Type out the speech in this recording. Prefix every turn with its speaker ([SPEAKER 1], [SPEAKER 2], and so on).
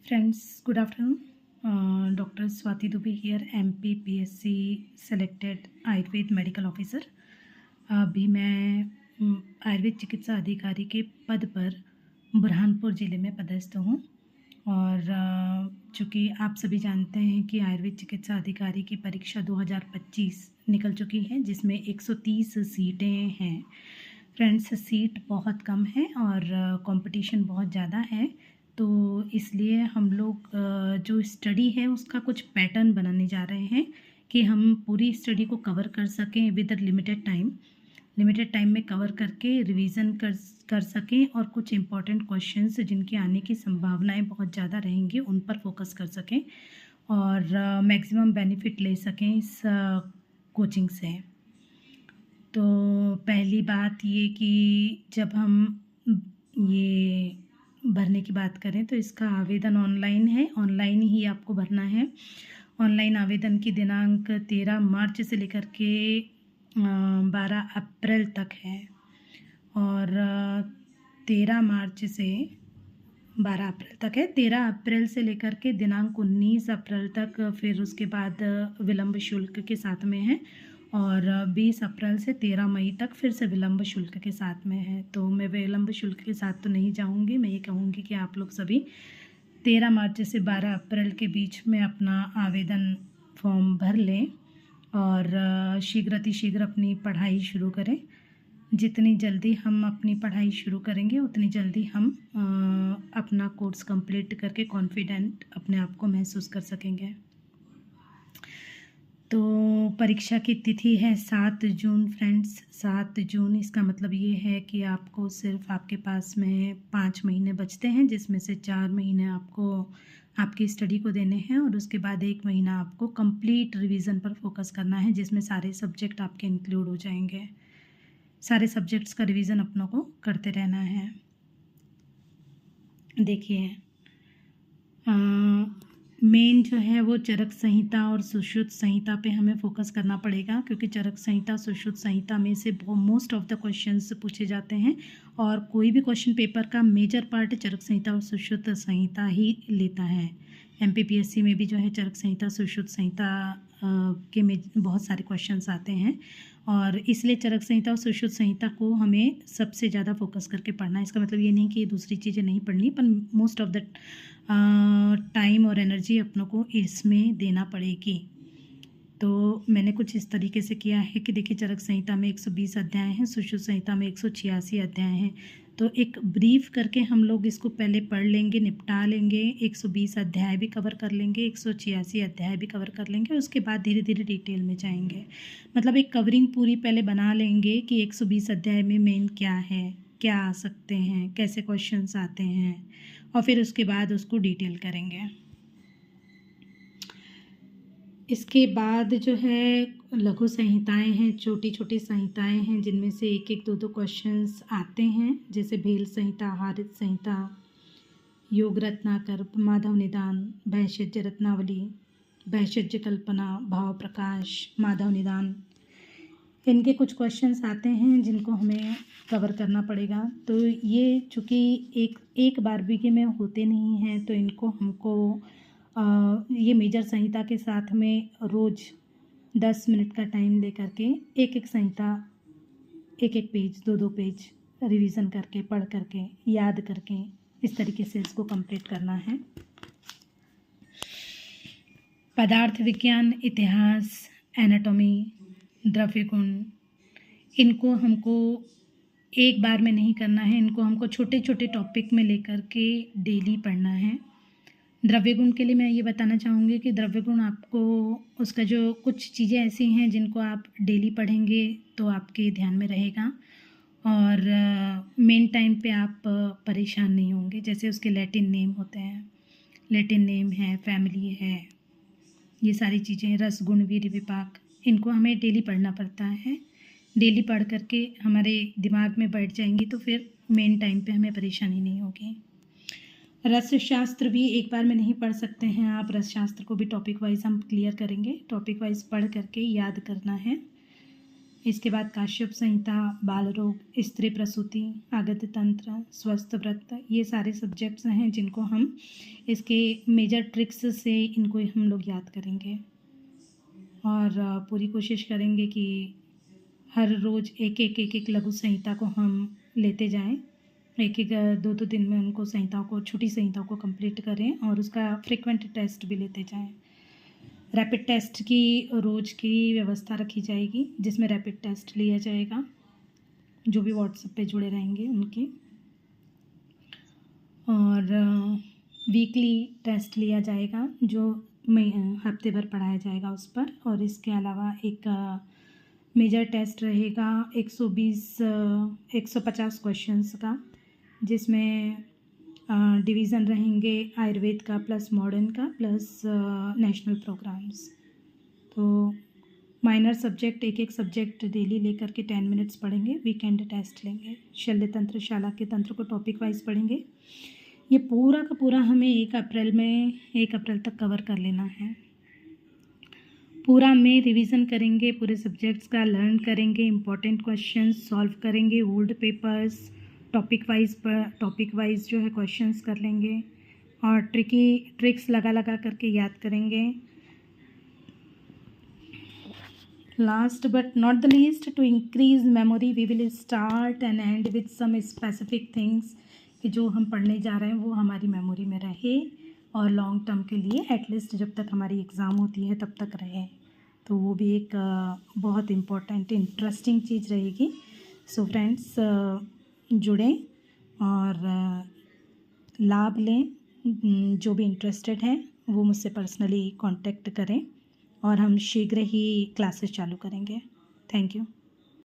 [SPEAKER 1] Friends, good afternoon. Dr. Swati Dubey here, MPPSC selected Ayurveda medical officer. अभी मैं आयुर्वेद चिकित्सा अधिकारी के पद पर बुरहानपुर ज़िले में पदस्थ हूँ। और चूँकि आप सभी जानते हैं कि आयुर्वेद चिकित्सा अधिकारी की परीक्षा 2025 निकल चुकी है, जिसमें 130 सीटें हैं। फ्रेंड्स, सीट बहुत कम है और कंपटीशन बहुत ज़्यादा है, तो इसलिए हम लोग जो स्टडी है उसका कुछ पैटर्न बनाने जा रहे हैं कि हम पूरी स्टडी को कवर कर सकें विद लिमिटेड टाइम में कवर करके रिवीजन कर सकें और कुछ इम्पॉर्टेंट क्वेश्चंस जिनके आने की संभावनाएं बहुत ज़्यादा रहेंगी उन पर फोकस कर सकें और मैक्सिमम बेनिफिट ले सकें इस कोचिंग से। तो पहली बात ये कि जब हम ये भरने की बात करें तो इसका आवेदन ऑनलाइन है, ऑनलाइन ही आपको भरना है। ऑनलाइन आवेदन की दिनांक 13 मार्च से लेकर के 12 अप्रैल तक है और 13 मार्च से 12 अप्रैल तक है। 13 अप्रैल से लेकर के दिनांक 19 अप्रैल तक फिर उसके बाद विलम्ब शुल्क के साथ में है और 20 अप्रैल से 13 मई तक फिर से विलम्ब शुल्क के साथ में है। तो मैं विलम्ब शुल्क के साथ तो नहीं जाऊंगी, मैं ये कहूँगी कि आप लोग सभी 13 मार्च से 12 अप्रैल के बीच में अपना आवेदन फॉर्म भर लें और शीघ्र अपनी पढ़ाई शुरू करें। जितनी जल्दी हम अपनी पढ़ाई शुरू करेंगे उतनी जल्दी हम अपना कोर्स कंप्लीट करके कॉन्फिडेंट अपने आप को महसूस कर सकेंगे। तो परीक्षा की तिथि है 7 जून फ्रेंड्स, 7 जून। इसका मतलब ये है कि आपको सिर्फ आपके पास में 5 महीने बचते हैं, जिसमें से 4 महीने आपको आपकी स्टडी को देने हैं और उसके बाद 1 महीना आपको कंप्लीट रिवीजन पर फोकस करना है, जिसमें सारे सब्जेक्ट आपके इंक्लूड हो जाएंगे। सारे सब्जेक्ट्स का रिवीजन अपनों को करते रहना है। देखिए, मेन जो है वो चरक संहिता और सुश्रुत संहिता पे हमें फोकस करना पड़ेगा, क्योंकि चरक संहिता सुश्रुत संहिता में से मोस्ट ऑफ द क्वेश्चंस पूछे जाते हैं और कोई भी क्वेश्चन पेपर का मेजर पार्ट चरक संहिता और सुश्रुत संहिता ही लेता है। MPPSC में भी जो है चरक संहिता सुश्रुत संहिता के में बहुत सारे क्वेश्चंस आते हैं और इसलिए चरक संहिता और सुश्रुत संहिता को हमें सबसे ज़्यादा फोकस करके पढ़ना है। इसका मतलब ये नहीं कि दूसरी चीज़ें नहीं पढ़नी, पर मोस्ट ऑफ द टाइम और एनर्जी अपनों को इसमें देना पड़ेगी। तो मैंने कुछ इस तरीके से किया है कि देखिए, चरक संहिता में 120 अध्याय हैं, सुश्रुत संहिता में 186 अध्याय हैं। तो एक ब्रीफ करके हम लोग इसको पहले पढ़ लेंगे, निपटा लेंगे, 120 अध्याय भी कवर कर लेंगे, 186 अध्याय भी कवर कर लेंगे, उसके बाद धीरे धीरे डिटेल में जाएंगे। मतलब एक कवरिंग पूरी पहले बना लेंगे कि 120 अध्याय में मेन क्या है, क्या आ सकते हैं, कैसे क्वेश्चंस आते हैं, और फिर उसके बाद उसको डिटेल करेंगे। इसके बाद जो है लघु संहिताएं हैं, छोटी छोटी संहिताएं हैं, जिनमें से एक एक दो क्वेश्चंस आते हैं, जैसे भेल संहिता, हारित संहिता, योग रत्नाकर, माधव निदान, भैषज्य रत्नावली, भैषज्य कल्पना, भाव प्रकाश, माधव निदान। इनके कुछ क्वेश्चंस आते हैं जिनको हमें कवर करना पड़ेगा। तो ये चूँकि एक बार भी में होते नहीं हैं, तो इनको हमको ये मेजर संहिता के साथ में रोज़ 10 मिनट का टाइम ले करके एक संहिता, एक पेज, दो पेज रिवीजन करके, पढ़ करके, याद करके, इस तरीके से इसको कंप्लीट करना है। पदार्थ विज्ञान, इतिहास, एनाटॉमी, द्रव्य गुण, इनको हमको एक बार में नहीं करना है, इनको हमको छोटे छोटे टॉपिक में लेकर के डेली पढ़ना है। द्रव्य गुण के लिए मैं ये बताना चाहूँगी कि द्रव्य गुण आपको उसका जो कुछ चीज़ें ऐसी हैं जिनको आप डेली पढ़ेंगे तो आपके ध्यान में रहेगा और मेन टाइम पे आप परेशान नहीं होंगे। जैसे उसके लैटिन नेम होते हैं, लैटिन नेम है, फैमिली है, ये सारी चीज़ें, रस, गुण, वीर्य, विपाक, इनको हमें डेली पढ़ना पड़ता है। डेली पढ़ करके हमारे दिमाग में बैठ जाएंगी तो फिर मेन टाइम पे हमें परेशानी नहीं होगी। रस शास्त्र भी एक बार में नहीं पढ़ सकते हैं आप, रस शास्त्र को भी टॉपिक वाइज हम क्लियर करेंगे, टॉपिक वाइज पढ़ करके याद करना है। इसके बाद काश्यप संहिता, बाल रोग, स्त्री प्रसूति, आगत तंत्र, स्वस्थ व्रत, ये सारे सब्जेक्ट्स हैं जिनको हम इसके मेजर ट्रिक्स से इनको हम लोग याद करेंगे। और पूरी कोशिश करेंगे कि हर रोज़ एक एक लघु संहिता को हम लेते जाएं, एक एक 2-2 दिन में उनको संहिताओं को, छोटी संहिताओं को कंप्लीट करें और उसका फ्रिक्वेंट टेस्ट भी लेते जाएं। रैपिड टेस्ट की रोज़ की व्यवस्था रखी जाएगी, जिसमें रैपिड टेस्ट लिया जाएगा, जो भी व्हाट्सएप पे जुड़े रहेंगे उनके। और वीकली टेस्ट लिया जाएगा, जो हफ्ते भर पढ़ाया जाएगा उस पर। और इसके अलावा एक मेजर टेस्ट रहेगा 150 क्वेश्चंस का, जिसमें डिवीज़न रहेंगे आयुर्वेद का प्लस मॉडर्न का प्लस नेशनल प्रोग्राम्स। तो माइनर सब्जेक्ट, एक सब्जेक्ट डेली लेकर के 10 मिनट्स पढ़ेंगे, वीकेंड टेस्ट लेंगे। शल्य तंत्र, शाला के तंत्र को टॉपिक वाइज पढ़ेंगे। ये पूरा का पूरा हमें 1 अप्रैल तक कवर कर लेना है। पूरा में रिवीजन करेंगे, पूरे सब्जेक्ट्स का लर्न करेंगे, इम्पॉर्टेंट क्वेश्चंस सॉल्व करेंगे, ओल्ड पेपर्स टॉपिक वाइज जो है क्वेश्चंस कर लेंगे और ट्रिक्स लगा करके याद करेंगे। Last but not the least, to increase memory we will start and and with some specific things कि जो हम पढ़ने जा रहे हैं वो हमारी मेमोरी में रहे और लॉन्ग टर्म के लिए एटलीस्ट जब तक हमारी एग्ज़ाम होती है तब तक रहे। तो वो भी एक बहुत इम्पोर्टेंट इंटरेस्टिंग चीज़ रहेगी। सो फ्रेंड्स, जुड़ें और लाभ लें। जो भी इंटरेस्टेड हैं वो मुझसे पर्सनली कांटेक्ट करें और हम शीघ्र ही क्लासेस चालू करेंगे। Thank you.